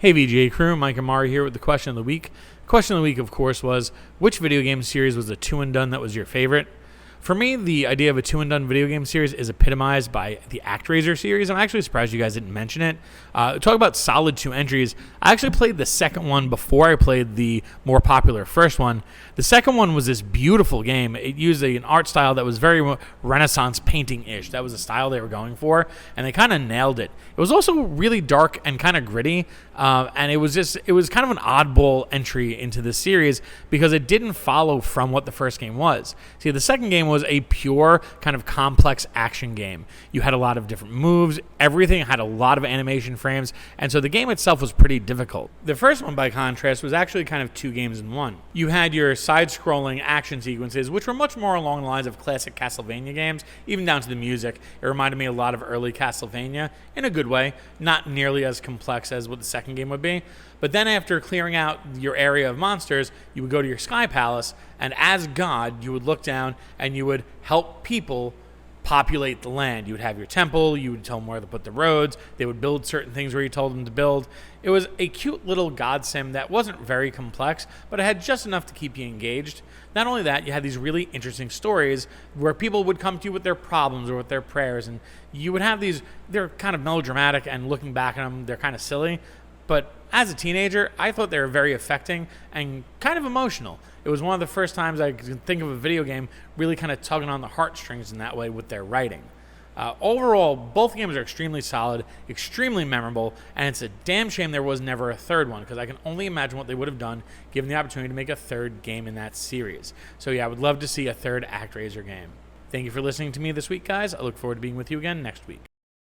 Hey VGA crew, Mike and Mari here with the question of the week. Question of the week, of course, was which video game series was a two and done that was your favorite? For me, the idea of a two and done video game series is epitomized by the ActRaiser series. I'm actually surprised you guys didn't mention it. Talk about solid two entries. I actually played the second one before I played the more popular first one. The second one was this beautiful game. It used an art style that was very Renaissance painting-ish. That was the style they were going for, and they kind of nailed it. It was also really dark and kind of gritty, and it was kind of an oddball entry into this series because it didn't follow from what the first game was. See, the second game was a pure kind of complex action game. You had a lot of different moves. Everything had a lot of animation frames, and so the game itself was pretty difficult. The first one, by contrast, was actually kind of two games in one. You had your side-scrolling action sequences, which were much more along the lines of classic Castlevania games, even down to the music. It reminded me a lot of early Castlevania in a good way, not nearly as complex as what the second game would be. But then after clearing out your area of monsters, you would go to your Sky Palace, and as God, you would look down and you would help people populate the land. You would have your temple, you would tell them where to put the roads, they would build certain things where you told them to build. It was a cute little God sim that wasn't very complex, but it had just enough to keep you engaged. Not only that, you had these really interesting stories where people would come to you with their problems or with their prayers, and you would have these, they're kind of melodramatic, and looking back at them, they're kind of silly. But as a teenager, I thought they were very affecting and kind of emotional. It was one of the first times I could think of a video game really kind of tugging on the heartstrings in that way with their writing. Overall, both games are extremely solid, extremely memorable, and it's a damn shame there was never a third one, because I can only imagine what they would have done given the opportunity to make a third game in that series. So yeah, I would love to see a third ActRaiser game. Thank you for listening to me this week, guys. I look forward to being with you again next week.